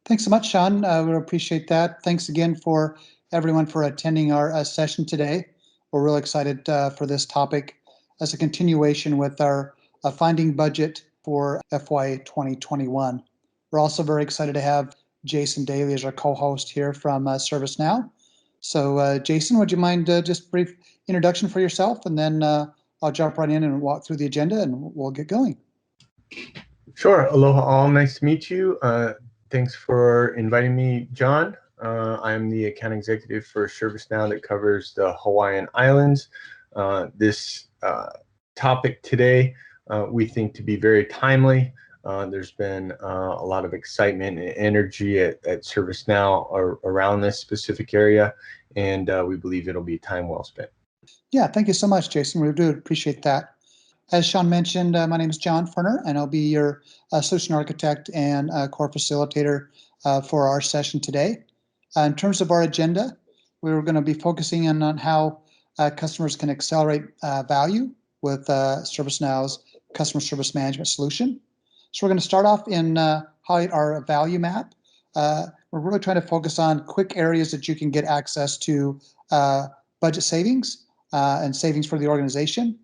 Thanks so much, Sean. We appreciate that. Thanks again for everyone for attending our session today. We're really excited for this topic as a continuation with our finding budget for FY 2021. We're also very excited to have Jason Daly as our co-host here from ServiceNow. So Jason, would you mind just brief introduction for yourself, and then I'll jump right in and walk through the agenda and we'll get going. Sure. Aloha all. Nice to meet you. Thanks for inviting me, John. I'm the account executive for ServiceNow that covers the Hawaiian Islands. This topic today we think to be very timely. There's been a lot of excitement and energy at ServiceNow around this specific area, and we believe it'll be time well spent. Yeah, thank you so much, Jason. We do appreciate that. As Sean mentioned, my name is John Ferner, and I'll be your solution architect and core facilitator for our session today. In terms of our agenda, we're going to be focusing in on how customers can accelerate value with ServiceNow's customer service management solution. So we're going to start off in highlight our value map. We're really trying to focus on quick areas that you can get access to budget savings and savings for the organization.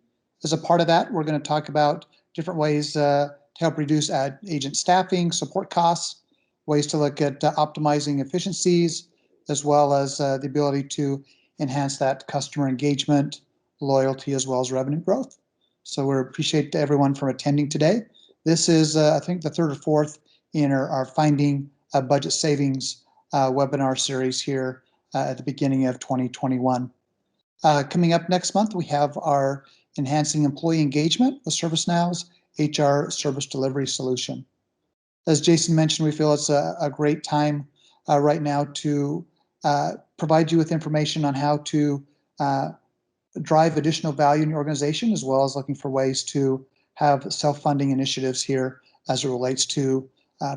As a part of that, we're going to talk about different ways to help reduce agent staffing, support costs, ways to look at optimizing efficiencies, as well as the ability to enhance that customer engagement, loyalty, as well as revenue growth. So we appreciate everyone for attending today. This is, I think, the third or fourth in our Finding Budget Savings webinar series here at the beginning of 2021. Coming up next month, we have our Enhancing Employee Engagement with ServiceNow's HR Service Delivery Solution. As Jason mentioned, we feel it's a great time right now to provide you with information on how to drive additional value in your organization, as well as looking for ways to have self-funding initiatives here as it relates to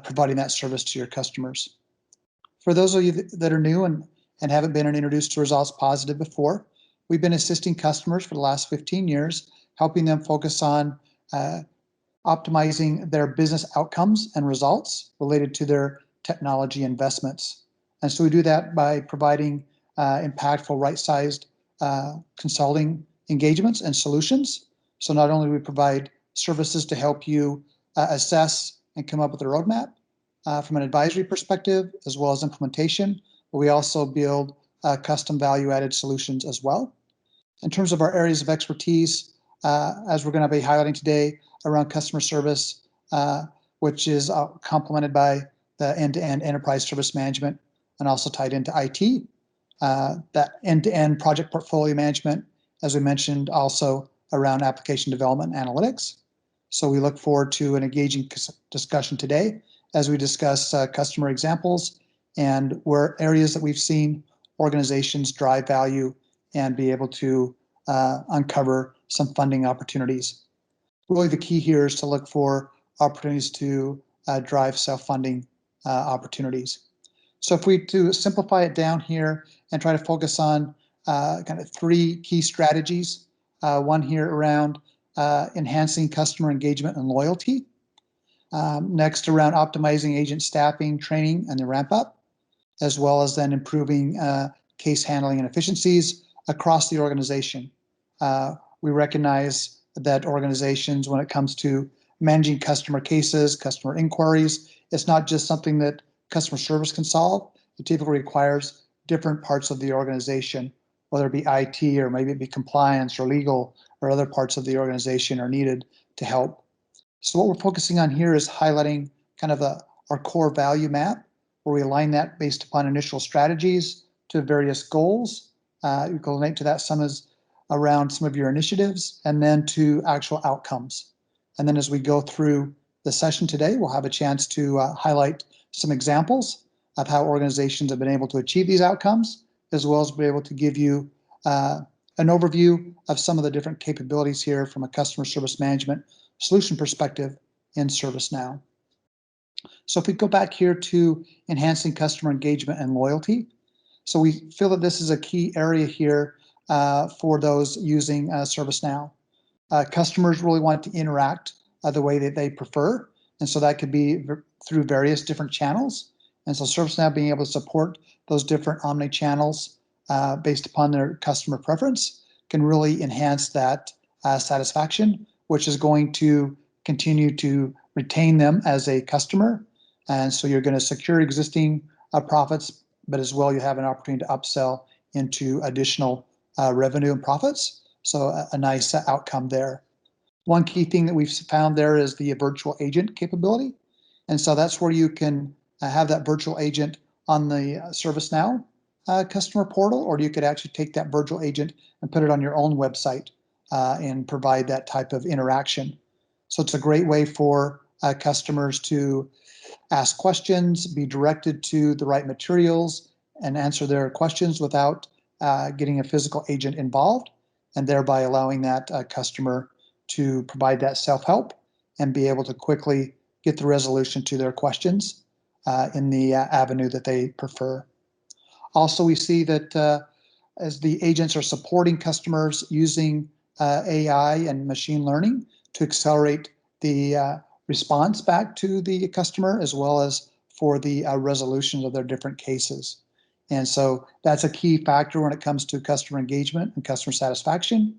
providing that service to your customers. For those of you that are new and haven't been introduced to ResultsPositive before, we've been assisting customers for the last 15 years, helping them focus on optimizing their business outcomes and results related to their technology investments. And so we do that by providing impactful, right-sized consulting engagements and solutions. So not only do we provide services to help you assess and come up with a roadmap from an advisory perspective, as well as implementation, but we also build custom value-added solutions as well. In terms of our areas of expertise, as we're going to be highlighting today around customer service, which is complemented by the end-to-end enterprise service management and also tied into IT, that end-to-end project portfolio management, as we mentioned, also around application development and analytics. So we look forward to an engaging discussion today as we discuss customer examples and where areas that we've seen organizations drive value and be able to uncover some funding opportunities. Really the key here is to look for opportunities to drive self-funding opportunities. So if we to simplify it down here and try to focus on kind of three key strategies, one here around enhancing customer engagement and loyalty, next around optimizing agent staffing, training, and the ramp up, as well as then improving case handling and efficiencies across the organization. We recognize that organizations, when it comes to managing customer cases, customer inquiries, it's not just something that customer service can solve. It typically requires different parts of the organization, whether it be IT or maybe it be compliance or legal or other parts of the organization are needed to help. So what we're focusing on here is highlighting kind of our core value map, where we align that based upon initial strategies to various goals. You can relate to that some as around some of your initiatives, and then to actual outcomes. And then as we go through the session today, we'll have a chance to highlight some examples of how organizations have been able to achieve these outcomes, as well as be able to give you an overview of some of the different capabilities here from a customer service management solution perspective in ServiceNow. So if we go back here to enhancing customer engagement and loyalty, so we feel that this is a key area here for those using ServiceNow. Customers really want to interact the way that they prefer, and so that could be through various different channels. And so ServiceNow being able to support those different omni-channels based upon their customer preference can really enhance that satisfaction, which is going to continue to retain them as a customer. And so you're going to secure existing profits, but as well you have an opportunity to upsell into additional revenue and profits. So a nice outcome there. One key thing that we've found there is the virtual agent capability. And so that's where you can have that virtual agent on the ServiceNow customer portal, or you could actually take that virtual agent and put it on your own website and provide that type of interaction. So it's a great way for customers to ask questions, be directed to the right materials, and answer their questions without getting a physical agent involved, and thereby allowing that customer to provide that self-help and be able to quickly get the resolution to their questions in the avenue that they prefer. Also, we see that as the agents are supporting customers using AI and machine learning to accelerate the response back to the customer, as well as for the resolution of their different cases. And so that's a key factor when it comes to customer engagement and customer satisfaction,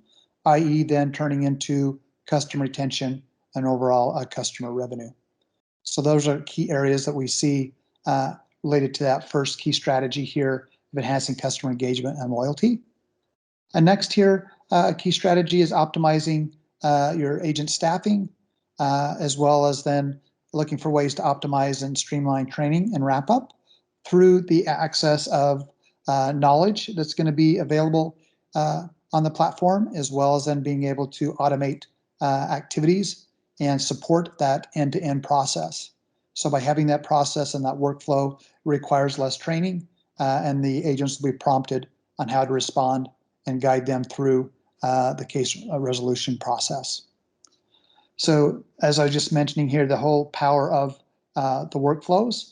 i.e. then turning into customer retention and overall customer revenue. So those are key areas that we see related to that first key strategy here of enhancing customer engagement and loyalty. And next here, a key strategy is optimizing your agent staffing, as well as then looking for ways to optimize and streamline training and wrap up through the access of knowledge that's going to be available on the platform, as well as then being able to automate activities and support that end-to-end process. So by having that process and that workflow requires less training, and the agents will be prompted on how to respond and guide them through the case resolution process. So as I was just mentioning here, the whole power of the workflows.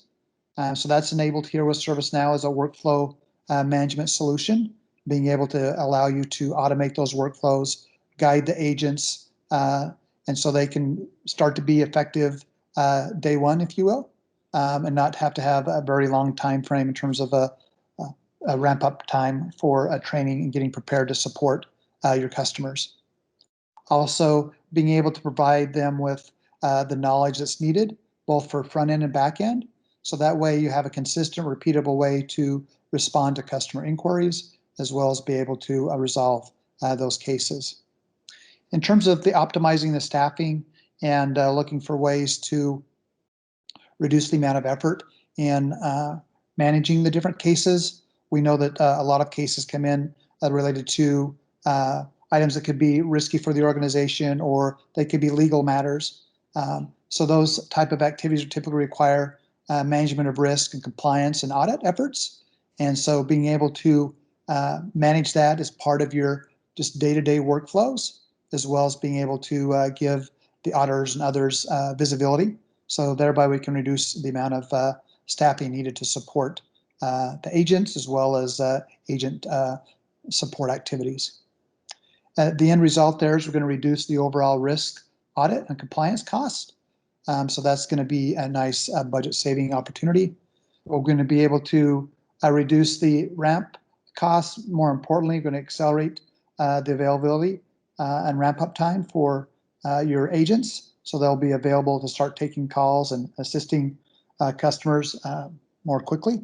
So that's enabled here with ServiceNow as a workflow management solution, being able to allow you to automate those workflows, guide the agents, and so they can start to be effective day one, if you will, and not have to have a very long time frame in terms of a ramp up time for training and getting prepared to support your customers. Also, being able to provide them with the knowledge that's needed, both for front end and back end. So that way you have a consistent, repeatable way to respond to customer inquiries, as well as be able to resolve those cases. In terms of the optimizing the staffing and looking for ways to reduce the amount of effort in managing the different cases, we know that a lot of cases come in related to items that could be risky for the organization, or they could be legal matters. So those type of activities typically require management of risk and compliance and audit efforts. And so being able to manage that as part of your just day-to-day workflows, as well as being able to give the auditors and others visibility. So thereby we can reduce the amount of staffing needed to support the agents, as well as agent support activities. The end result there is we're going to reduce the overall risk, audit, and compliance cost. So that's going to be a nice budget saving opportunity. We're going to be able to reduce the ramp costs. More importantly, we're going to accelerate the availability and ramp up time for your agents. So they'll be available to start taking calls and assisting customers more quickly.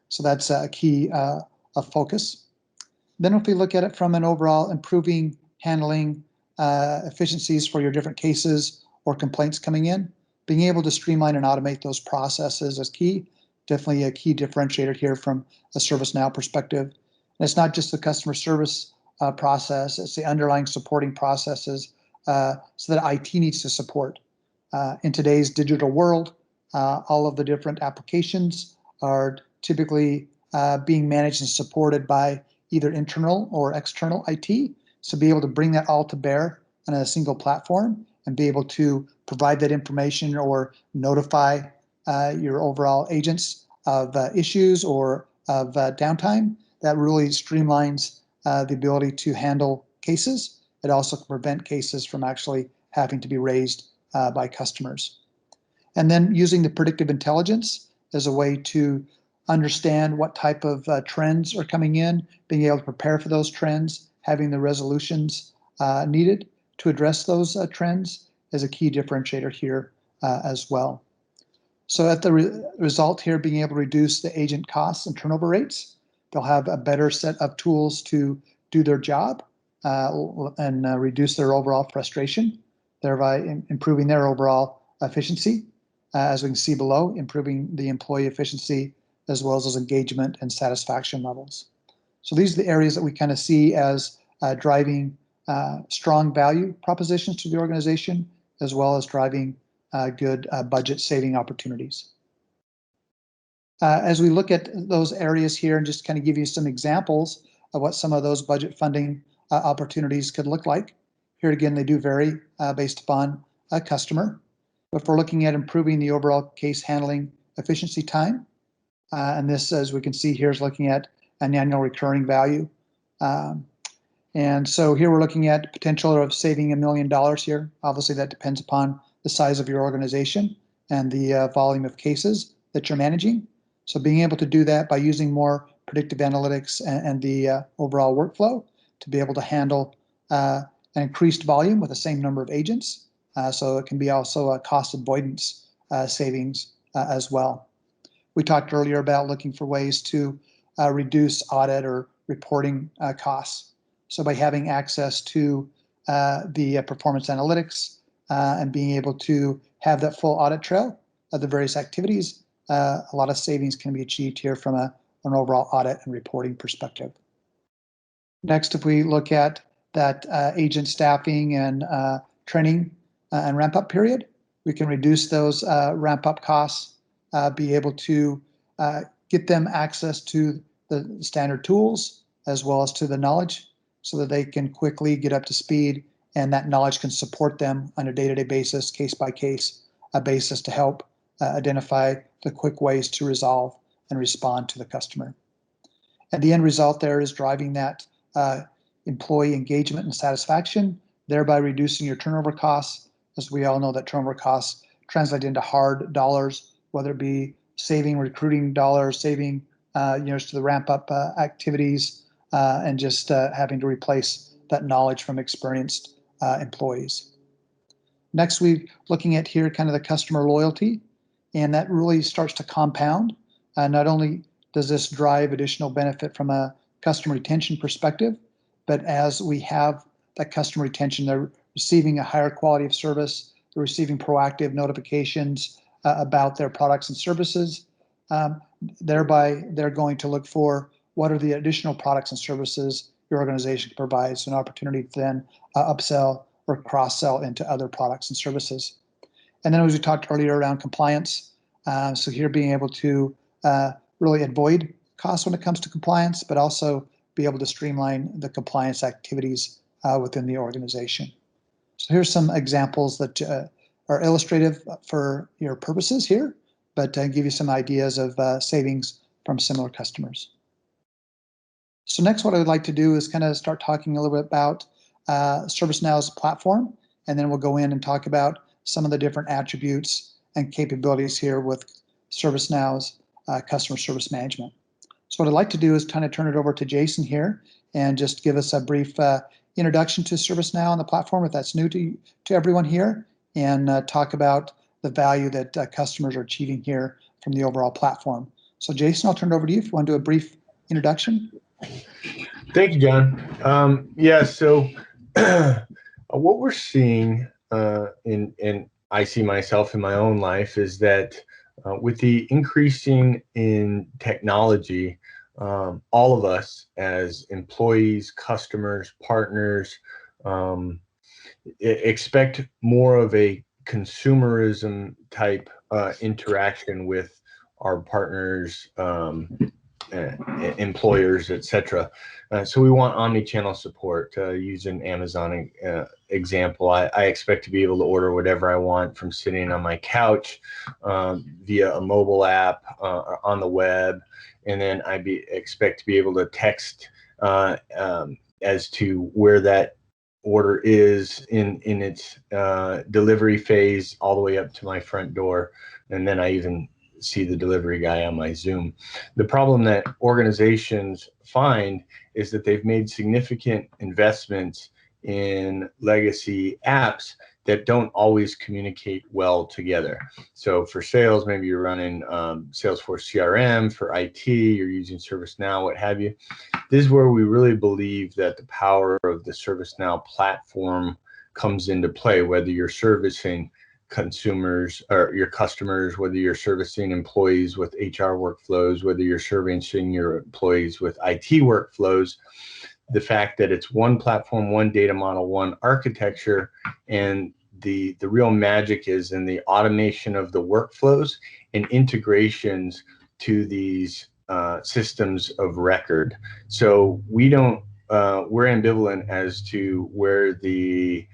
So that's a key focus. Then if we look at it from an overall improving handling efficiencies for your different cases or complaints coming in, being able to streamline and automate those processes is key. Definitely a key differentiator here from a ServiceNow perspective. And it's not just the customer service process, it's the underlying supporting processes so that IT needs to support. In today's digital world, all of the different applications are typically being managed and supported by either internal or external IT. So be able to bring that all to bear on a single platform and be able to provide that information or notify your overall agents of issues or of downtime, that really streamlines the ability to handle cases. It also can prevent cases from actually having to be raised by customers. And then using the predictive intelligence as a way to understand what type of trends are coming in, being able to prepare for those trends, having the resolutions needed to address those trends is a key differentiator here as well. So at the result here, being able to reduce the agent costs and turnover rates, they'll have a better set of tools to do their job and reduce their overall frustration, thereby improving their overall efficiency. As we can see below, improving the employee efficiency as well as those engagement and satisfaction levels. So these are the areas that we kind of see as driving strong value propositions to the organization, as well as driving good budget saving opportunities. As we look at those areas here and just kind of give you some examples of what some of those budget funding opportunities could look like. Here again, they do vary based upon a customer. But if we're looking at improving the overall case handling efficiency time, and this, as we can see here, is looking at an annual recurring value. And so here we're looking at potential of saving $1 million here. Obviously, that depends upon the size of your organization and the volume of cases that you're managing. So being able to do that by using more predictive analytics and the overall workflow to be able to handle an increased volume with the same number of agents. So it can be also a cost avoidance savings as well. We talked earlier about looking for ways to reduce audit or reporting costs. So by having access to the performance analytics and being able to have that full audit trail of the various activities, a lot of savings can be achieved here from an overall audit and reporting perspective. Next, if we look at that agent staffing and training and ramp-up period, we can reduce those ramp-up costs, be able to get them access to the standard tools as well as to the knowledge so that they can quickly get up to speed, and that knowledge can support them on a day-to-day basis, case-by-case basis to help identify the quick ways to resolve and respond to the customer. And the end result there is driving that employee engagement and satisfaction, thereby reducing your turnover costs. As we all know, that turnover costs translate into hard dollars, whether it be saving recruiting dollars, saving to the ramp-up activities, and just having to replace that knowledge from experienced employees. Next, we're looking at here kind of the customer loyalty, and that really starts to compound. Not only does this drive additional benefit from a customer retention perspective, but as we have that customer retention, they're receiving a higher quality of service, they're receiving proactive notifications about their products and services. Thereby, they're going to look for what are the additional products and services your organization provides, an opportunity to then upsell or cross-sell into other products and services. And then as we talked earlier around compliance, so here being able to really avoid costs when it comes to compliance, but also be able to streamline the compliance activities within the organization. So here's some examples that are illustrative for your purposes here, but give you some ideas of savings from similar customers. So next, what I would like to do is kind of start talking a little bit about ServiceNow's platform, and then we'll go in and talk about some of the different attributes and capabilities here with ServiceNow's customer service management. So what I'd like to do is kind of turn it over to Jason here and just give us a brief introduction to ServiceNow and the platform, if that's new to everyone here, and talk about the value that customers are achieving here from the overall platform. So Jason, I'll turn it over to you if you want to do a brief introduction. Thank you, John. Yeah, so what we're seeing, and I see myself in my own life, is that with the increasing in technology, all of us as employees, customers, partners, expect more of a consumerism type interaction with our partners, employers, etc. So we want omni-channel support. Use an Amazon example. I expect to be able to order whatever I want from sitting on my couch via a mobile app on the web, and then expect to be able to text as to where that order is in its delivery phase all the way up to my front door. And then I even see the delivery guy on my Zoom. The problem that organizations find is that they've made significant investments in legacy apps that don't always communicate well together. So for sales, maybe you're running Salesforce CRM. For IT, you're using ServiceNow, what have you. This is where we really believe that the power of the ServiceNow platform comes into play, whether you're servicing consumers or your customers, whether you're servicing employees with HR workflows, whether you're servicing your employees with IT workflows. The fact that it's one platform, one data model, one architecture, and the real magic is in the automation of the workflows and integrations to these systems of record. So we don't, we're ambivalent as to where the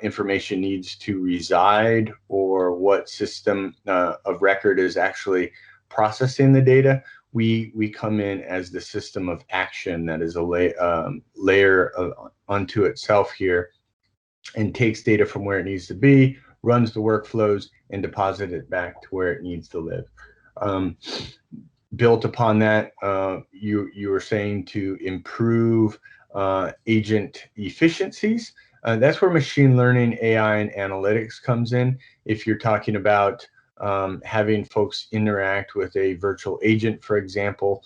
information needs to reside or what system of record is actually processing the data. We come in as the system of action that is a layer unto itself here, and takes data from where it needs to be, runs the workflows, and deposits it back to where it needs to live. Built upon that, you were saying to improve agent efficiencies. That's where machine learning, AI, and analytics comes in. If you're talking about having folks interact with a virtual agent, for example,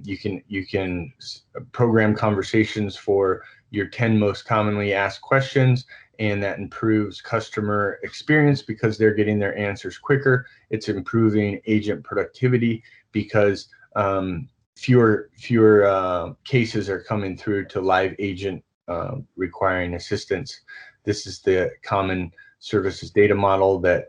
you can program conversations for your 10 most commonly asked questions, and that improves customer experience because they're getting their answers quicker. It's improving agent productivity because fewer cases are coming through to live agent requiring assistance. This is the common services data model that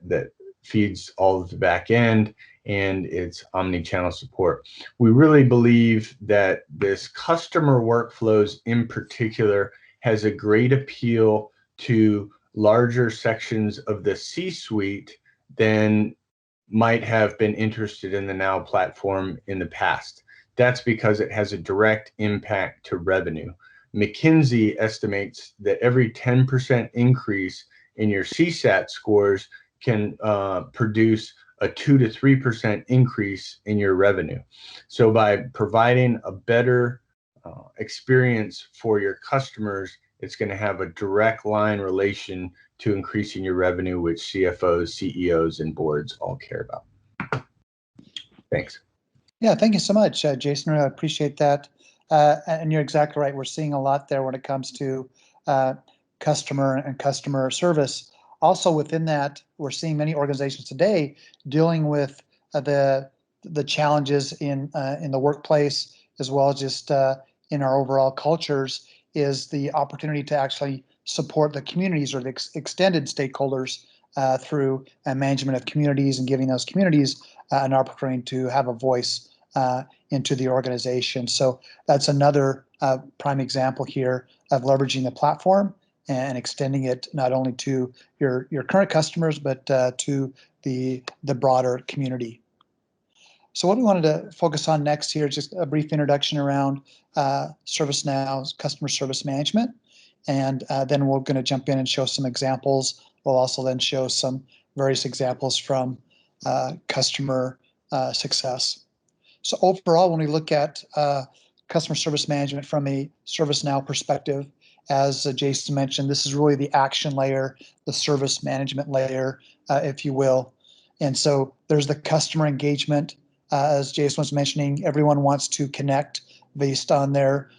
feeds all of the back end, and it's omni-channel support. We really believe that this customer workflows in particular has a great appeal to larger sections of the C-suite than might have been interested in the Now platform in the past. That's because it has a direct impact to revenue. McKinsey estimates that every 10% increase in your CSAT scores can produce a 2 to 3% increase in your revenue. So by providing a better experience for your customers, it's going to have a direct line relation to increasing your revenue, which CFOs, CEOs, and boards all care about. Thanks. Yeah, thank you so much, Jason. I appreciate that. And you're exactly right. We're seeing a lot there when it comes to customer and customer service. Also within that, we're seeing many organizations today dealing with the challenges in the workplace, as well as just in our overall cultures, is the opportunity to actually support the communities or the extended stakeholders through management of communities and giving those communities an opportunity to have a voice into the organization. So that's another prime example here of leveraging the platform and extending it not only to your current customers, but to the broader community. So what we wanted to focus on next here is just a brief introduction around ServiceNow's customer service management. And then we're going to jump in and show some examples. We'll also then show some various examples from customer success. So overall, when we look at customer service management from a ServiceNow perspective, as Jason mentioned, this is really the action layer, the service management layer, if you will. And so there's the customer engagement. As Jason was mentioning, everyone wants to connect based on their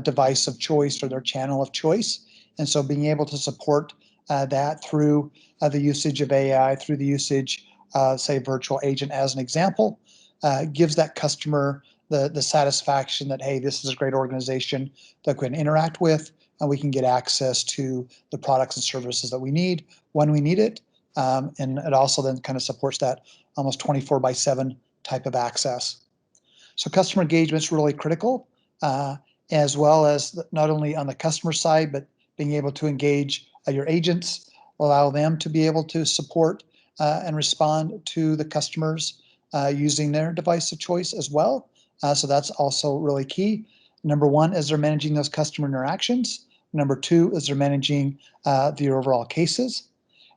device of choice or their channel of choice. And so being able to support that through the usage of AI, through the usage, say, virtual agent as an example, gives that customer the satisfaction that, hey, this is a great organization that we can interact with, and we can get access to the products and services that we need when we need it. And it also then kind of supports that almost 24/7 type of access. So customer engagement is really critical, as well as not only on the customer side, but being able to engage your agents, allow them to be able to support and respond to the customers using their device of choice as well. So that's also really key. Number one is they're managing those customer interactions. Number two is they're managing the overall cases.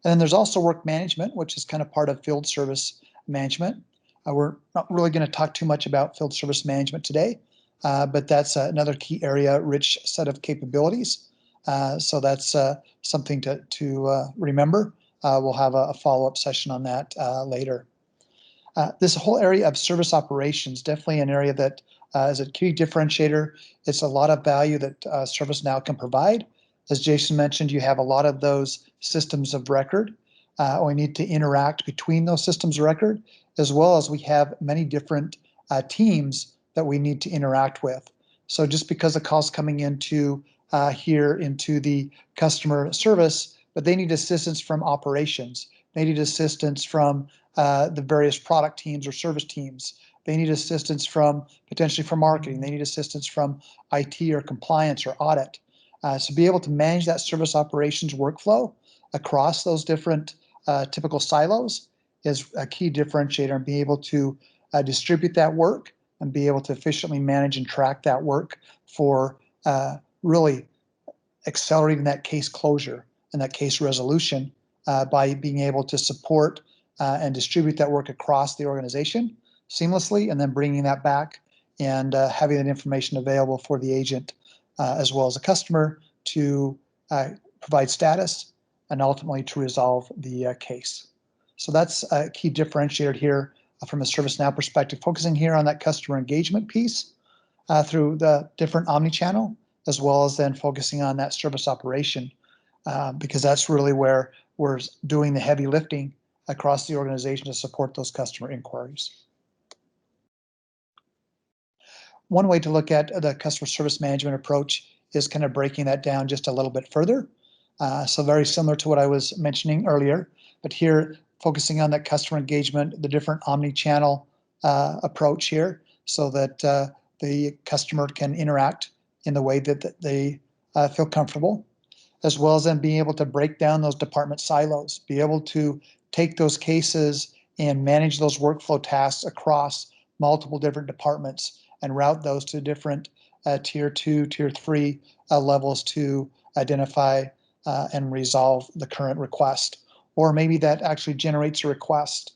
And then there's also work management, which is kind of part of field service management. We're not really going to talk too much about field service management today, but that's another key area, rich set of capabilities. So that's something to remember. We'll have a follow-up session on that later. This whole area of service operations, definitely an area that is a key differentiator. It's a lot of value that ServiceNow can provide. As Jason mentioned, you have a lot of those systems of record. We need to interact between those systems of record, as well as we have many different teams that we need to interact with. So just because the call's coming into here into the customer service, but they need assistance from operations. They need assistance from the various product teams or service teams. They need assistance from potentially from marketing. They need assistance from IT or compliance or audit. So be able to manage that service operations workflow across those different typical silos is a key differentiator, and be able to distribute that work and be able to efficiently manage and track that work for really accelerating that case closure and that case resolution by being able to support and distribute that work across the organization seamlessly, and then bringing that back and having that information available for the agent as well as the customer to provide status and ultimately to resolve the case. So that's a key differentiator here from a ServiceNow perspective, focusing here on that customer engagement piece through the different omni-channel, as well as then focusing on that service operation, because that's really where we're doing the heavy lifting across the organization to support those customer inquiries. One way to look at the customer service management approach is kind of breaking that down just a little bit further. So very similar to what I was mentioning earlier, but here focusing on that customer engagement, the different omni-channel approach here, so that the customer can interact in the way that they feel comfortable, as well as then being able to break down those department silos, be able to take those cases and manage those workflow tasks across multiple different departments and route those to different tier 2, tier 3 levels to identify and resolve the current request. Or maybe that actually generates a request,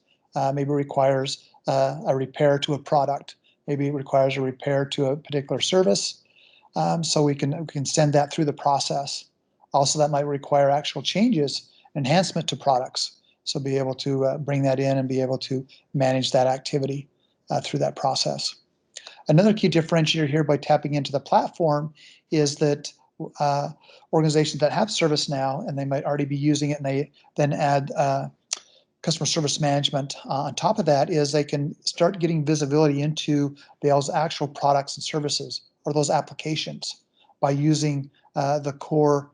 maybe requires a repair to a product, maybe it requires a repair to a particular service, so we can send that through the process. Also, that might require actual changes, enhancement to products, so be able to bring that in and be able to manage that activity through that process. Another key differentiator here by tapping into the platform is that organizations that have ServiceNow and they might already be using it, and they then add customer service management on top of that, is they can start getting visibility into those actual products and services or those applications by using the core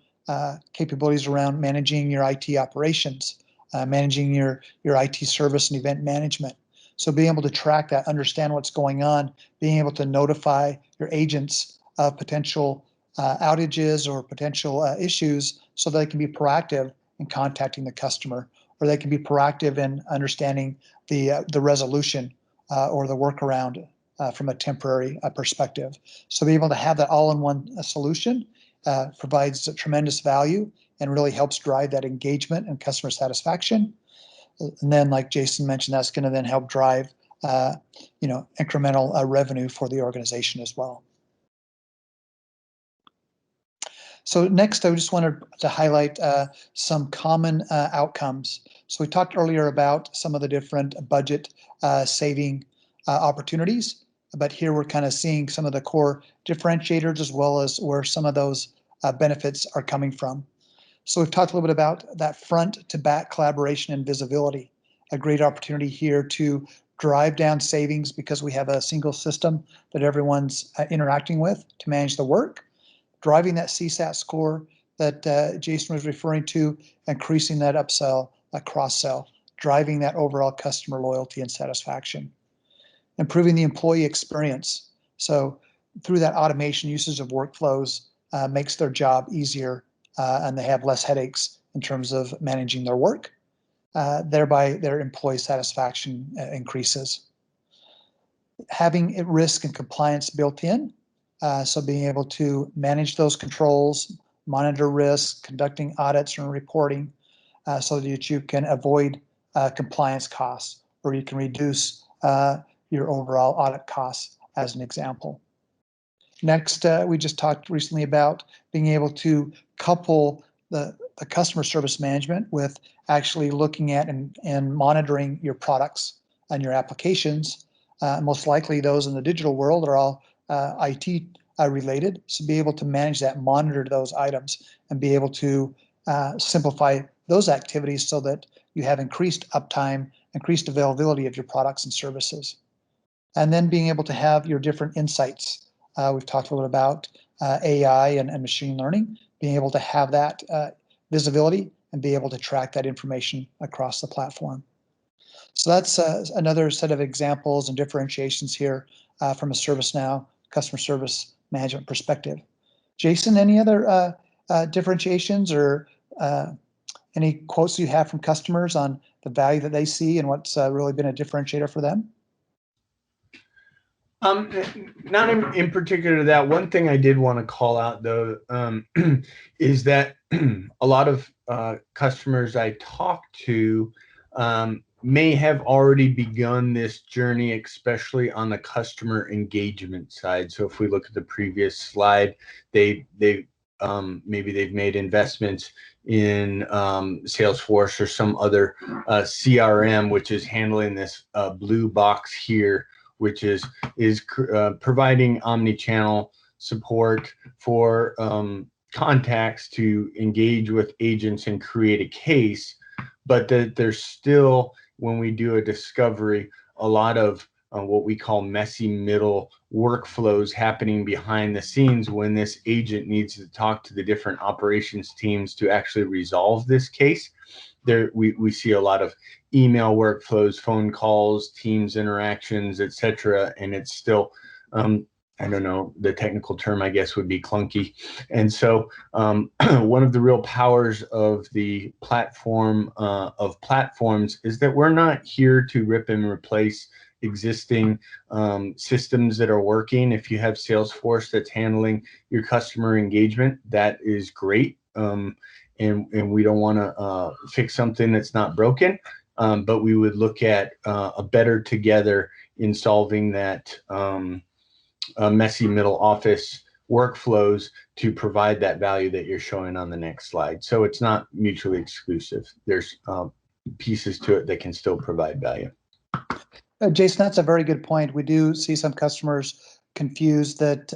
capabilities around managing your IT operations, managing your IT service and event management. So being able to track that, understand what's going on, being able to notify your agents of potential outages or potential issues, so they can be proactive in contacting the customer, or they can be proactive in understanding the resolution or the workaround from a temporary perspective. So being able to have that all-in-one solution provides tremendous value and really helps drive that engagement and customer satisfaction. And then, like Jason mentioned, that's going to then help drive, incremental revenue for the organization as well. So next, I just wanted to highlight some common outcomes. So we talked earlier about some of the different budget saving opportunities, but here we're kind of seeing some of the core differentiators as well as where some of those benefits are coming from. So we've talked a little bit about that front to back collaboration and visibility, a great opportunity here to drive down savings because we have a single system that everyone's interacting with to manage the work, driving that CSAT score that Jason was referring to, increasing that upsell, cross-sell, driving that overall customer loyalty and satisfaction, improving the employee experience. So through that automation, usage of workflows makes their job easier, and they have less headaches in terms of managing their work. Thereby, their employee satisfaction increases. Having risk and compliance built in, so being able to manage those controls, monitor risk, conducting audits and reporting, so that you can avoid compliance costs, or you can reduce your overall audit costs, as an example. Next, we just talked recently about being able to couple the customer service management with actually looking at and monitoring your products and your applications. Most likely those in the digital world are all IT related, so be able to manage that, monitor those items, and be able to simplify those activities so that you have increased uptime, increased availability of your products and services. And then being able to have your different insights. We've talked a little about AI and machine learning, being able to have that visibility and be able to track that information across the platform. So that's another set of examples and differentiations here from a ServiceNow customer service management perspective. Jason, any other differentiations or any quotes you have from customers on the value that they see and what's really been a differentiator for them? Not in particular that. One thing I did want to call out, though, is that a lot of customers I talk to may have already begun this journey, especially on the customer engagement side. So if we look at the previous slide, maybe they've made investments in Salesforce or some other CRM, which is handling this blue box here, which is providing omni-channel support for contacts to engage with agents and create a case, but that there's still, when we do a discovery, a lot of what we call messy middle workflows happening behind the scenes when this agent needs to talk to the different operations teams to actually resolve this case. We see a lot of email workflows, phone calls, Teams interactions, etc., and it's still, I don't know, the technical term I guess would be clunky. And so one of the real powers of the platform of platforms is that we're not here to rip and replace existing systems that are working. If you have Salesforce that's handling your customer engagement, that is great. And we don't want to fix something that's not broken, but we would look at a better together in solving that messy middle office workflows to provide that value that you're showing on the next slide. So it's not mutually exclusive. There's pieces to it that can still provide value. Jason, that's a very good point. We do see some customers confused that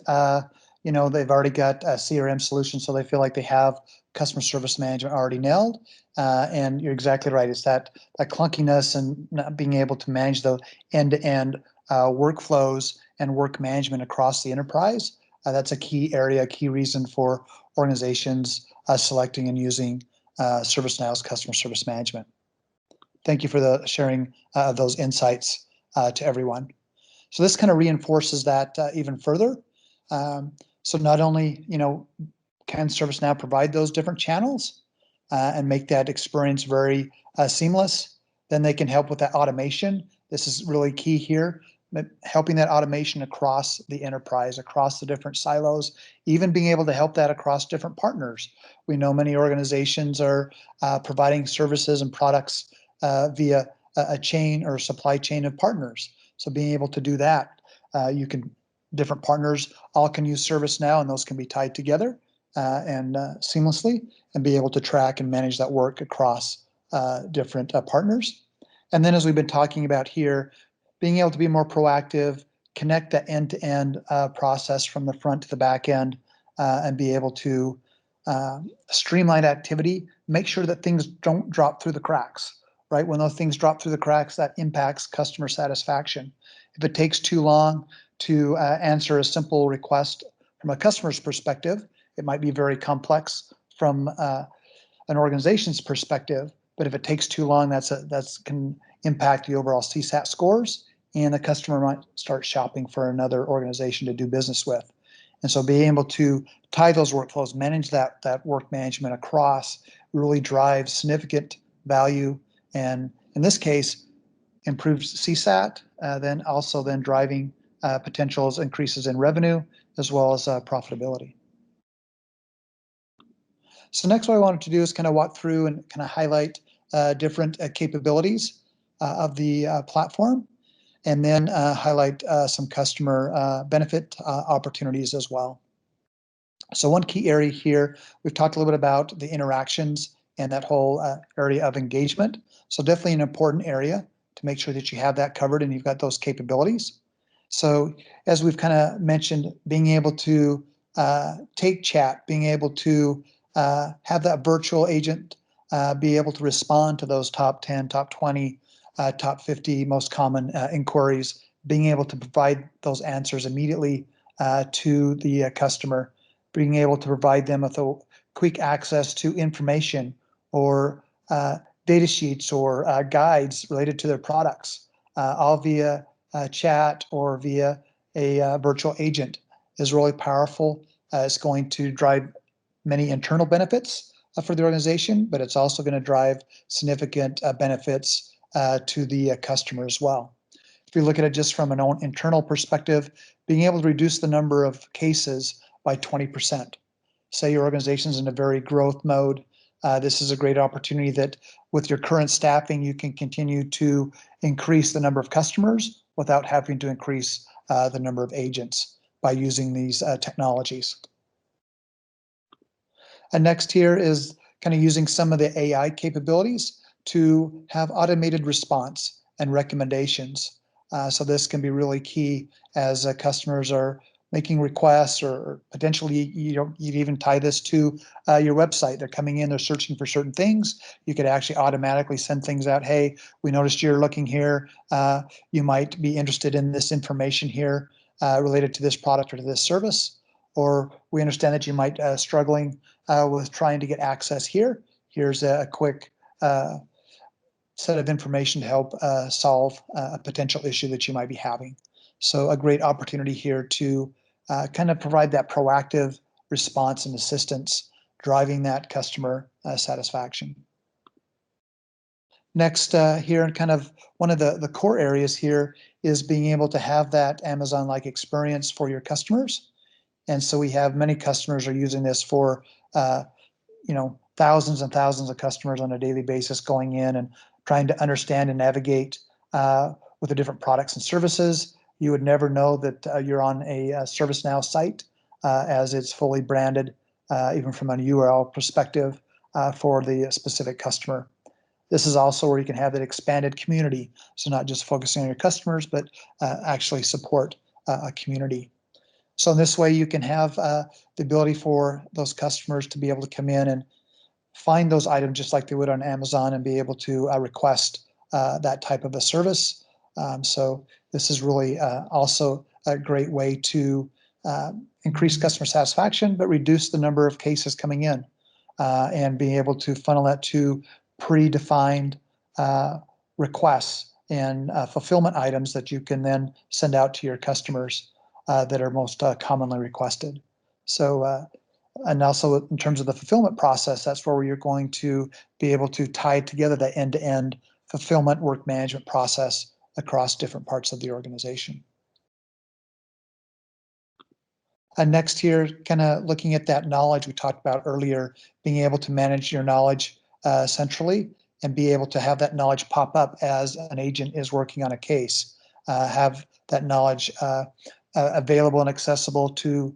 they've already got a CRM solution, so they feel like they have customer service management already nailed. And you're exactly right. It's that clunkiness and not being able to manage the end-to-end workflows and work management across the enterprise. That's a key area, a key reason for organizations selecting and using ServiceNow's customer service management. Thank you for the sharing of those insights to everyone. So this kind of reinforces that even further. So not only can ServiceNow provide those different channels and make that experience very seamless, then they can help with that automation. This is really key here, helping that automation across the enterprise, across the different silos, even being able to help that across different partners. We know many organizations are providing services and products via a chain or supply chain of partners. So being able to do that, different partners all can use ServiceNow, and those can be tied together and seamlessly, and be able to track and manage that work across different partners. And then, as we've been talking about here, being able to be more proactive, connect the end-to-end process from the front to the back end, and be able to streamline activity, make sure that things don't drop through the cracks, right? When those things drop through the cracks, that impacts customer satisfaction. If it takes too long to answer a simple request from a customer's perspective, it might be very complex from an organization's perspective. But if it takes too long, that's can impact the overall CSAT scores, and the customer might start shopping for another organization to do business with. And so being able to tie those workflows, manage that work management across, really drives significant value, and in this case, improves CSAT, then driving potentials increases in revenue as well as profitability. So next, what I wanted to do is kind of walk through and kind of highlight different capabilities of the platform. and then highlight some customer benefit opportunities as well. So one key area here, we've talked a little bit about the interactions and that whole area of engagement. So definitely an important area to make sure that you have that covered and you've got those capabilities. So as we've kind of mentioned, being able to take chat, being able to have that virtual agent be able to respond to those top 10, top 20, top 50 most common inquiries, being able to provide those answers immediately to the customer, being able to provide them with a quick access to information or data sheets or guides related to their products, all via chat or via a virtual agent is really powerful. It's going to drive many internal benefits for the organization, but it's also going to drive significant benefits to the customer as well. If you look at it just from an own internal perspective, being able to reduce the number of cases by 20%. Say your organization's in a very growth mode, this is a great opportunity that with your current staffing, you can continue to increase the number of customers without having to increase the number of agents by using these technologies. And next here is kind of using some of the AI capabilities to have automated response and recommendations. So this can be really key as customers are making requests, or potentially you'd even tie this to your website. They're coming in, they're searching for certain things. You could actually automatically send things out. Hey, we noticed you're looking here. You might be interested in this information here related to this product or to this service. Or we understand that you might struggling with trying to get access here. Here's a quick set of information to help solve a potential issue that you might be having. So a great opportunity here to kind of provide that proactive response and assistance, driving that customer satisfaction. Next here, and kind of one of the core areas here is being able to have that Amazon-like experience for your customers. And so we have many customers are using this for, thousands and thousands of customers on a daily basis going in and trying to understand and navigate with the different products and services. You would never know that you're on a ServiceNow site as it's fully branded, even from a URL perspective for the specific customer. This is also where you can have that expanded community. So not just focusing on your customers, but actually support a community. So in this way, you can have the ability for those customers to be able to come in and find those items just like they would on Amazon and be able to request that type of a service. So this is really also a great way to increase customer satisfaction, but reduce the number of cases coming in and being able to funnel that to predefined requests and fulfillment items that you can then send out to your customers that are most commonly requested. So, and also in terms of the fulfillment process, that's where you're going to be able to tie together the end-to-end fulfillment work management process across different parts of the organization. And next here, kind of looking at that knowledge we talked about earlier, being able to manage your knowledge centrally and be able to have that knowledge pop up as an agent is working on a case, have that knowledge available and accessible to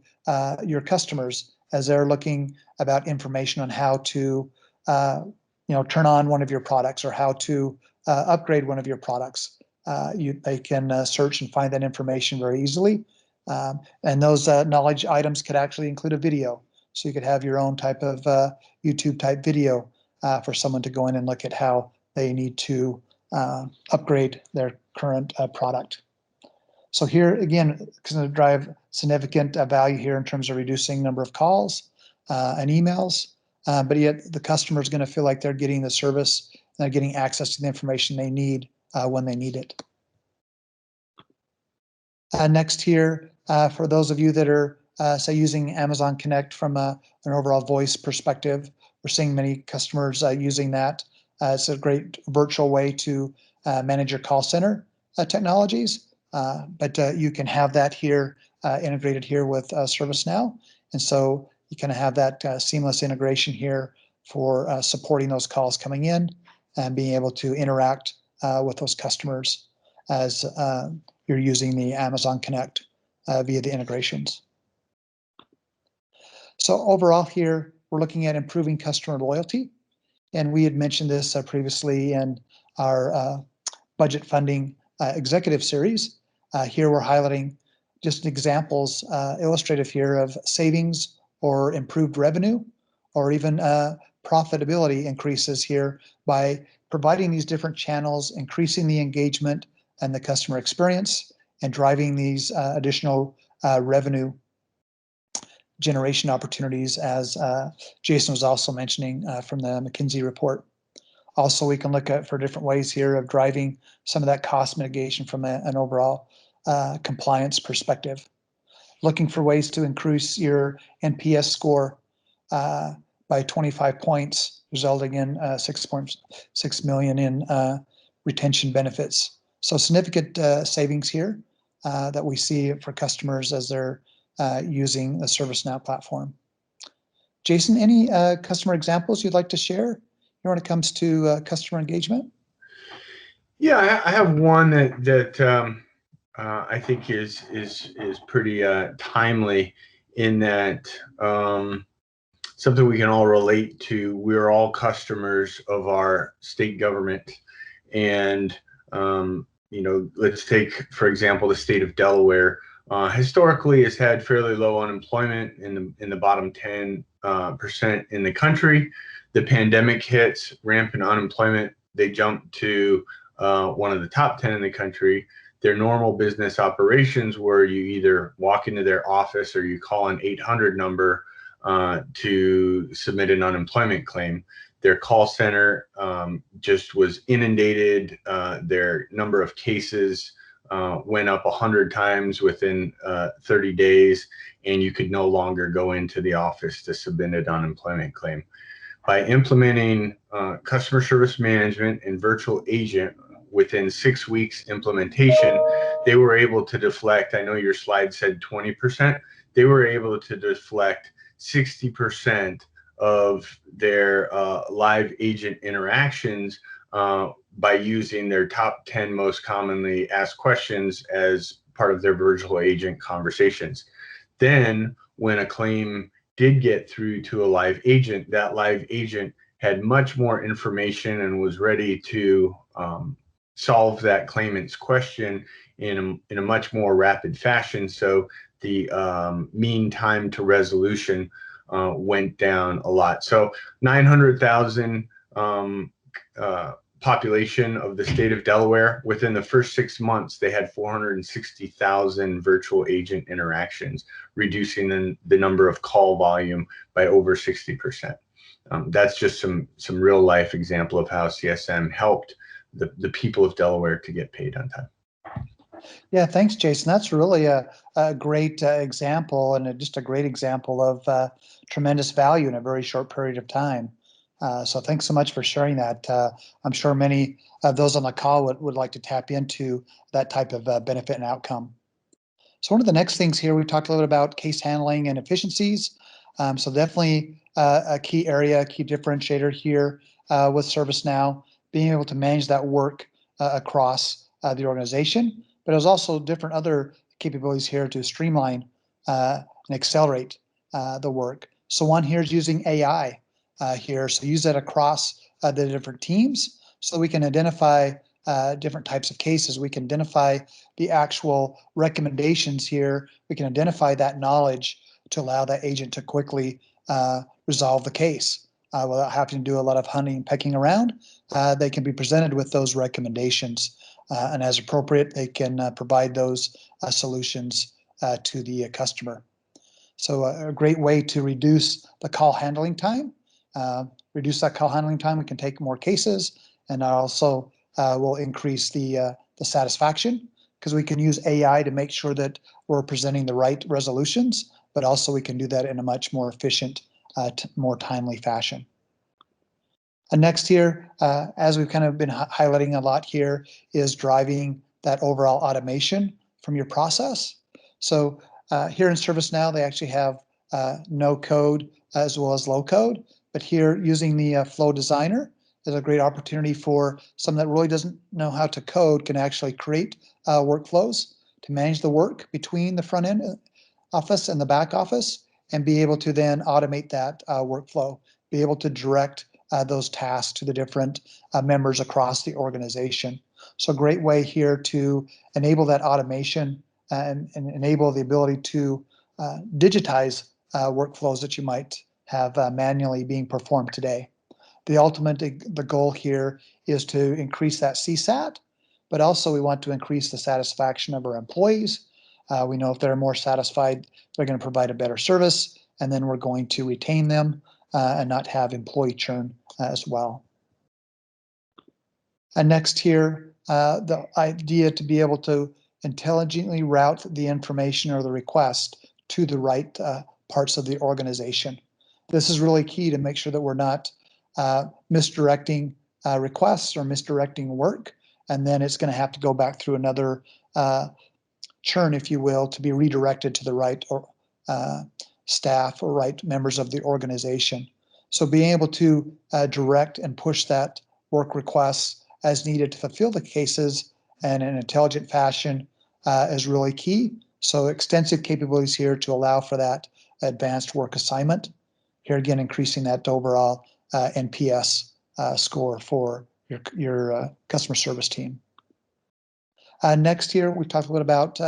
your customers as they're looking about information on how to turn on one of your products or how to upgrade one of your products. They can search and find that information very easily. And those knowledge items could actually include a video. So you could have your own type of YouTube type video for someone to go in and look at how they need to upgrade their current product. So here again, it's going to drive significant value here in terms of reducing number of calls and emails, but yet the customer is going to feel like they're getting the service and they're getting access to the information they need when they need it. Next here, for those of you that are, say, using Amazon Connect from an overall voice perspective, we're seeing many customers using that. It's a great virtual way to manage your call center technologies, but you can have that here integrated here with ServiceNow. And so you kind of have that seamless integration here for supporting those calls coming in and being able to interact with those customers. as you're using the Amazon Connect via the integrations. So overall here, we're looking at improving customer loyalty. And we had mentioned this previously in our budget funding executive series. Here we're highlighting just examples illustrative here of savings or improved revenue, or even profitability increases here by providing these different channels, increasing the engagement and the customer experience, and driving these additional revenue generation opportunities, as Jason was also mentioning from the McKinsey report. Also, we can look at for different ways here of driving some of that cost mitigation from an overall compliance perspective. Looking for ways to increase your NPS score by 25 points, resulting in 6.6 million in retention benefits. So significant savings here that we see for customers as they're using the ServiceNow platform. Jason, any customer examples you'd like to share here when it comes to customer engagement? Yeah, I have one that I think is pretty timely, in that something we can all relate to. We're all customers of our state government, and let's take, for example, the state of Delaware. Historically has had fairly low unemployment in the bottom 10% in the country. The pandemic hits, rampant unemployment. They jump to one of the top 10 in the country. Their normal business operations, where you either walk into their office or you call an 800 number to submit an unemployment claim. Their call center just was inundated. Their number of cases went up 100 times within 30 days, and you could no longer go into the office to submit an unemployment claim. By implementing customer service management and virtual agent within 6 weeks implementation, they were able to deflect, I know your slide said 20%, they were able to deflect 60% of their live agent interactions by using their top 10 most commonly asked questions as part of their virtual agent conversations. Then when a claim did get through to a live agent, that live agent had much more information and was ready to solve that claimant's question in a much more rapid fashion. So the mean time to resolution went down a lot. So 900,000 population of the state of Delaware. Within the first 6 months, they had 460,000 virtual agent interactions, reducing the number of call volume by over 60%. That's just some real life example of how CSM helped the people of Delaware to get paid on time. Yeah, thanks, Jason. That's really a great example, and just a great example of tremendous value in a very short period of time. So thanks so much for sharing that. I'm sure many of those on the call would like to tap into that type of benefit and outcome. So one of the next things here, we talked a little bit about case handling and efficiencies. So definitely a key area, key differentiator here with ServiceNow, being able to manage that work across the organization. But there's also different other capabilities here to streamline and accelerate the work. So one here is using AI here. So use that across the different teams so we can identify different types of cases. We can identify the actual recommendations here. We can identify that knowledge to allow that agent to quickly resolve the case without having to do a lot of hunting and pecking around. They can be presented with those recommendations. And as appropriate, they can provide those solutions to the customer. So a great way to reduce the call handling time. Reduce that call handling time, we can take more cases, and also will increase the satisfaction, because we can use AI to make sure that we're presenting the right resolutions, but also we can do that in a much more efficient, more timely fashion. And next here, as we've kind of been highlighting a lot here, is driving that overall automation from your process. So here in ServiceNow, they actually have no code as well as low code, but here using the Flow Designer is a great opportunity for someone that really doesn't know how to code can actually create workflows to manage the work between the front end office and the back office, and be able to then automate that workflow, be able to direct those tasks to the different members across the organization. So a great way here to enable that automation and enable the ability to digitize workflows that you might have manually being performed today. The goal here is to increase that CSAT, but also we want to increase the satisfaction of our employees. We know if they're more satisfied, they're going to provide a better service, and then we're going to retain them and not have employee churn as well. And next here, the idea to be able to intelligently route the information or the request to the right parts of the organization. This is really key to make sure that we're not misdirecting requests or misdirecting work, and then it's going to have to go back through another churn, if you will, to be redirected to the right staff or right members of the organization. So being able to direct and push that work requests as needed to fulfill the cases in an intelligent fashion is really key. So extensive capabilities here to allow for that advanced work assignment. Here again, increasing that overall NPS score for your customer service team. Next here, we talked a little about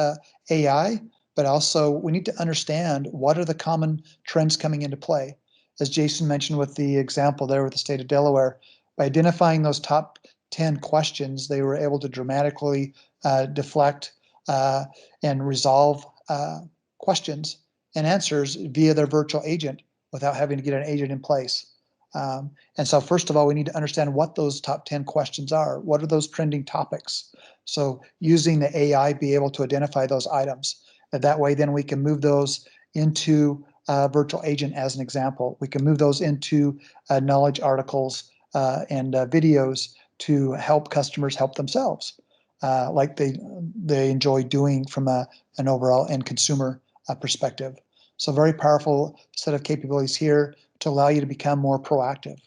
AI, but also we need to understand what are the common trends coming into play. As Jason mentioned with the example there with the state of Delaware, by identifying those top 10 questions, they were able to dramatically deflect and resolve questions and answers via their virtual agent without having to get an agent in place. And so first of all, we need to understand what those top 10 questions are. What are those trending topics? So using the AI, be able to identify those items. And that way, then we can move those into virtual agent as an example. We can move those into knowledge articles and videos to help customers help themselves, like they enjoy doing from an overall end consumer perspective. So very powerful set of capabilities here to allow you to become more proactive.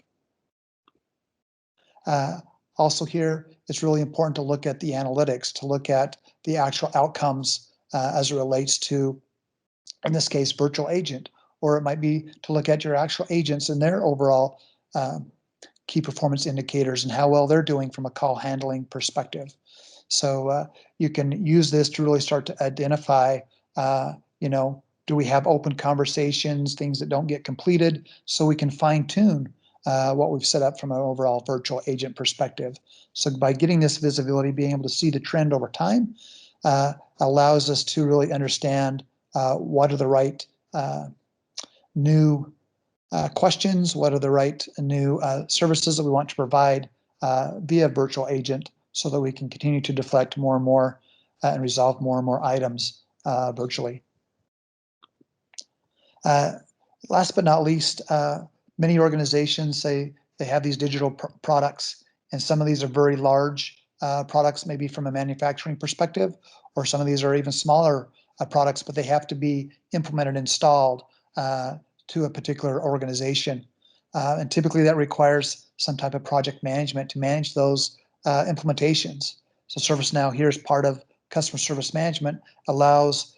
Also here, it's really important to look at the analytics, to look at the actual outcomes as it relates to, in this case, virtual agent, or it might be to look at your actual agents and their overall key performance indicators and how well they're doing from a call handling perspective. So you can use this to really start to identify, do we have open conversations, things that don't get completed, so we can fine tune what we've set up from an overall virtual agent perspective. So by getting this visibility, being able to see the trend over time, allows us to really understand what are the right new questions, what are the right new services that we want to provide via virtual agent, so that we can continue to deflect more and more and resolve more and more items virtually. Last but not least, many organizations say they have these digital products, and some of these are very large products, maybe from a manufacturing perspective, or some of these are even smaller products, but they have to be implemented, installed to a particular organization. And typically that requires some type of project management to manage those implementations. So ServiceNow here, as part of customer service management, allows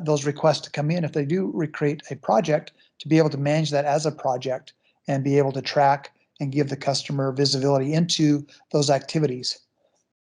those requests to come in if they do recreate a project, to be able to manage that as a project and be able to track and give the customer visibility into those activities,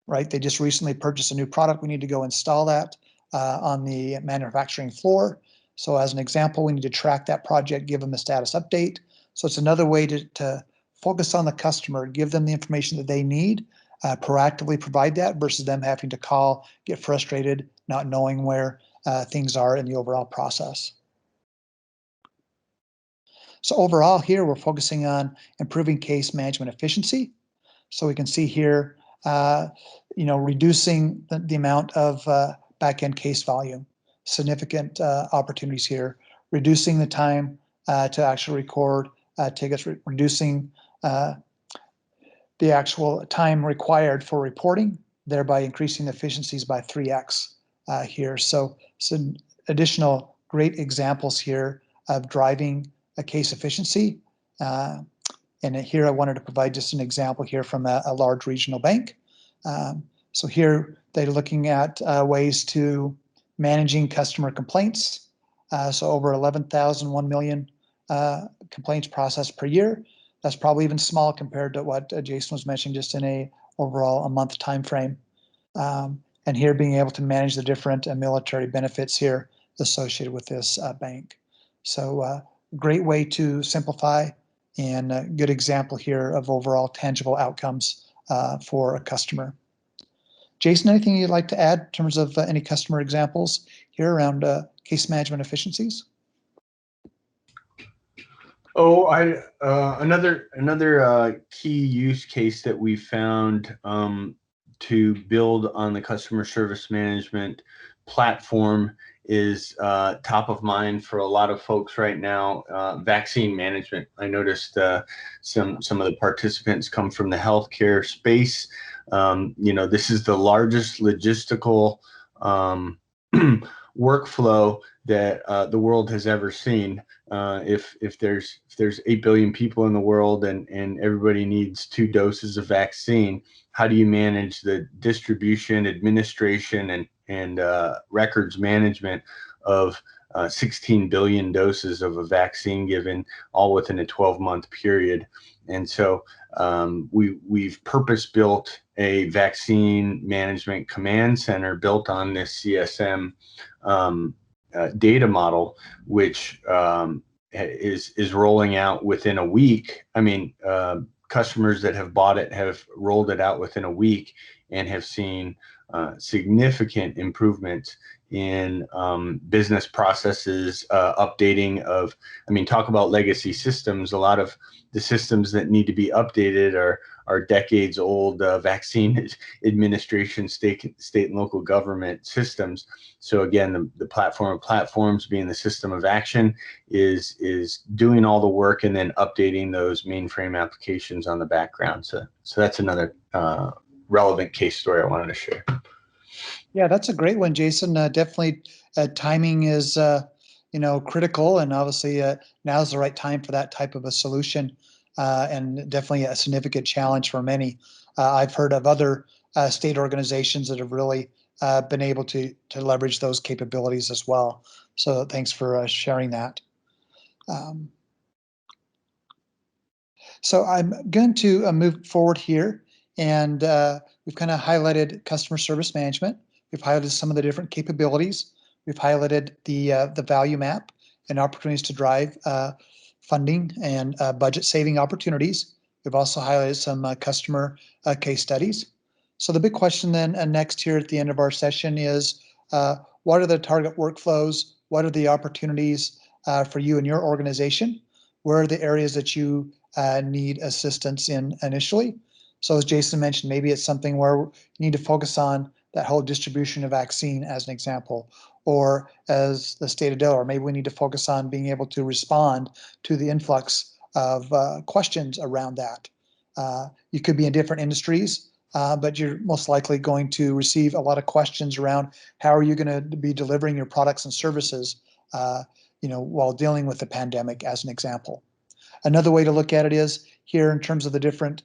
right? They just recently purchased a new product. We need to go install that on the manufacturing floor. So as an example, we need to track that project, give them a status update. So it's another way to focus on the customer, give them the information that they need, proactively provide that versus them having to call, get frustrated, not knowing where things are in the overall process. So overall here, we're focusing on improving case management efficiency. So we can see here, reducing the amount of back-end case volume, significant opportunities here, reducing the time to actually record tickets, reducing the actual time required for reporting, thereby increasing the efficiencies by 3x here. So some additional great examples here of driving a case efficiency And here I wanted to provide just an example here from a large regional bank. So here they're looking at ways to managing customer complaints. So over 11,000, 1 million complaints processed per year. That's probably even small compared to what Jason was mentioning, just in a month time frame. And here being able to manage the different military benefits here associated with this bank. So great way to simplify, and a good example here of overall tangible outcomes for a customer. Jason, anything you'd like to add in terms of any customer examples here around case management efficiencies? Oh, another key use case that we found to build on the customer service management platform is top of mind for a lot of folks right now. Vaccine management. I noticed some of the participants come from the healthcare space. This is the largest logistical workflow that the world has ever seen. If there's 8 billion people in the world and everybody needs 2 doses of vaccine, how do you manage the distribution, administration, and records management of 16 billion doses of a vaccine given all within a 12-month period? And so we've purpose-built a vaccine management command center built on this CSM data model, which is rolling out within a week. I mean, customers that have bought it have rolled it out within a week and have seen significant improvements in business processes, updating of, talk about legacy systems. A lot of the systems that need to be updated are decades old vaccine administration, state and local government systems. So again, the platform of platforms, being the system of action, is doing all the work and then updating those mainframe applications on the background. So that's another relevant case story I wanted to share. Yeah, that's a great one, Jason. Definitely timing is critical, and obviously now's the right time for that type of a solution, and definitely a significant challenge for many. I've heard of other state organizations that have really been able to leverage those capabilities as well. So thanks for sharing that. So I'm going to move forward here, and we've kind of highlighted customer service management. We've highlighted some of the different capabilities. We've highlighted the value map and opportunities to drive funding and budget saving opportunities. We've also highlighted some customer case studies. So the big question then next here at the end of our session is, what are the target workflows? What are the opportunities for you and your organization? Where are the areas that you need assistance in initially? So as Jason mentioned, maybe it's something where you need to focus on that whole distribution of vaccine as an example, or as the state of Delaware, maybe we need to focus on being able to respond to the influx of questions around that. You could be in different industries, but you're most likely going to receive a lot of questions around how are you going to be delivering your products and services while dealing with the pandemic, as an example. Another way to look at it is here in terms of the different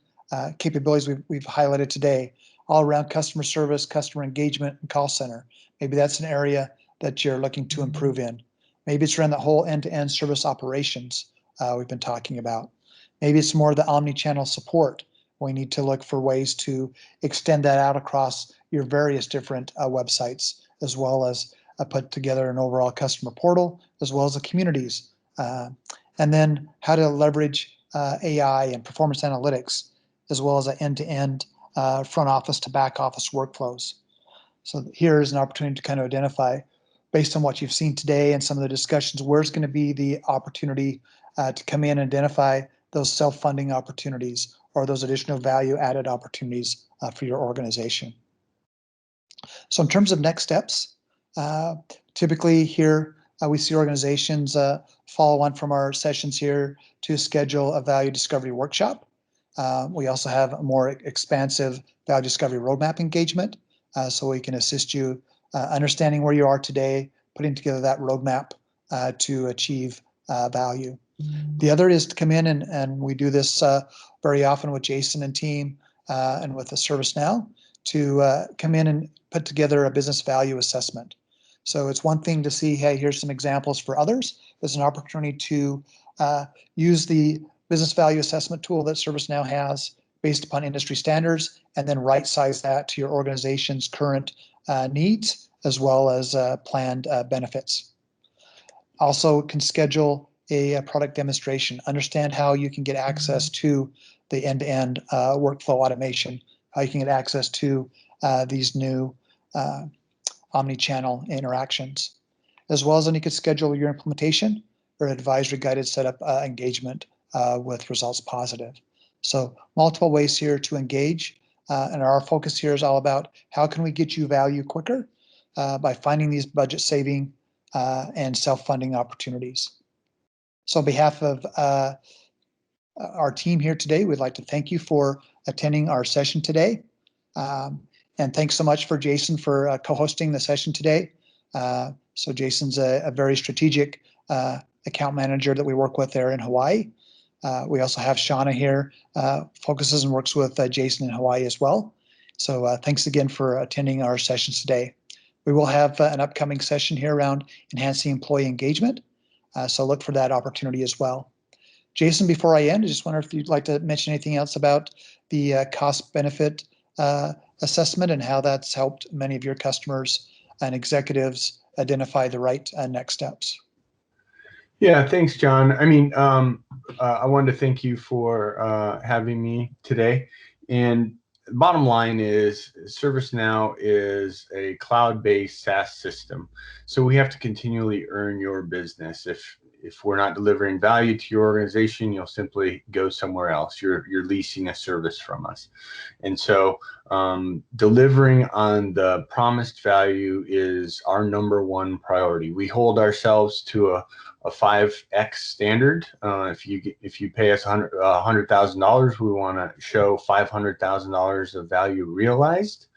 capabilities we've highlighted today, all around customer service, customer engagement, and call center. Maybe that's an area that you're looking to improve in. Maybe it's around the whole end-to-end service operations we've been talking about. Maybe it's more the omni-channel support. We need to look for ways to extend that out across your various different websites, as well as put together an overall customer portal, as well as the communities. And then how to leverage AI and performance analytics, as well as an end-to-end front office to back office workflows. So here is an opportunity to kind of identify, based on what you've seen today and some of the discussions, where's going to be the opportunity to come in and identify those self-funding opportunities or those additional value-added opportunities for your organization. So in terms of next steps, typically here we see organizations follow on from our sessions here to schedule a value discovery workshop. We also have a more expansive value discovery roadmap engagement, so we can assist you understanding where you are today, putting together that roadmap to achieve value. The other is to come in, and we do this very often with Jason and team and with the ServiceNow, to come in and put together a business value assessment. So it's one thing to see, hey, here's some examples for others. There's an opportunity to use the business value assessment tool that ServiceNow has based upon industry standards, and then right size that to your organization's current needs as well as planned benefits. Also can schedule a product demonstration, understand how you can get access to the end-to-end workflow automation, how you can get access to these new omni-channel interactions, as well as then you could schedule your implementation or advisory guided setup engagement with ResultsPositive. So multiple ways here to engage, and our focus here is all about how can we get you value quicker by finding these budget saving and self-funding opportunities. So on behalf of our team here today, we'd like to thank you for attending our session today. And thanks so much for Jason for co-hosting the session today. So Jason's a very strategic account manager that we work with there in Hawaii. We also have Shauna here, focuses and works with Jason in Hawaii as well. So thanks again for attending our sessions today. We will have an upcoming session here around enhancing employee engagement. So look for that opportunity as well. Jason, before I end, I just wonder if you'd like to mention anything else about the cost benefit assessment and how that's helped many of your customers and executives identify the right next steps. Yeah, thanks, John. I mean, I wanted to thank you for having me today. And bottom line is ServiceNow is a cloud-based SaaS system. So we have to continually earn your business. If we're not delivering value to your organization, you'll simply go somewhere else. You're leasing a service from us. And so delivering on the promised value is our #1 priority. We hold ourselves to a 5x standard. If you pay us $100,000, we want to show $500,000 of value realized.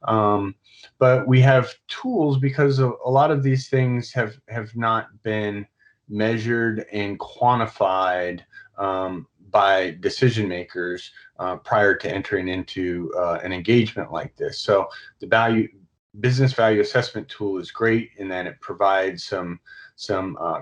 But we have tools because a lot of these things have not been measured and quantified by decision makers prior to entering into an engagement like this. So the business value assessment tool is great in that it provides some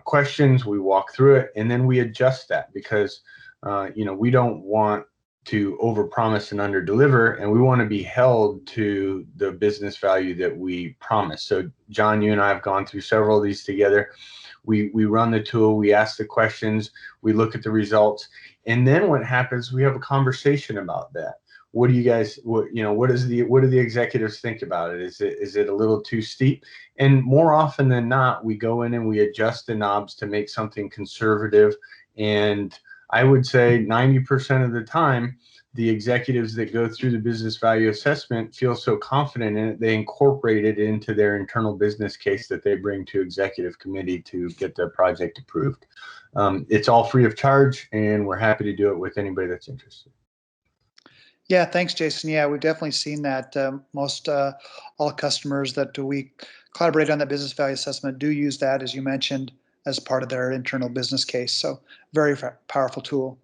questions. We walk through it and then we adjust that because we don't want to overpromise and underdeliver, and we want to be held to the business value that we promise. So John, you and I have gone through several of these together. We run the tool, we ask the questions, we look at the results, and then what happens, we have a conversation about that. What do you guys, what do the executives think about it? Is it a little too steep? And more often than not, we go in and we adjust the knobs to make something conservative. And I would say 90% of the time, the executives that go through the business value assessment feel so confident in it, they incorporate it into their internal business case that they bring to executive committee to get the project approved. It's all free of charge, and we're happy to do it with anybody that's interested. Yeah, thanks, Jason. Yeah, we've definitely seen that most all customers that we collaborate on the business value assessment do use that, as you mentioned, as part of their internal business case. So very powerful tool.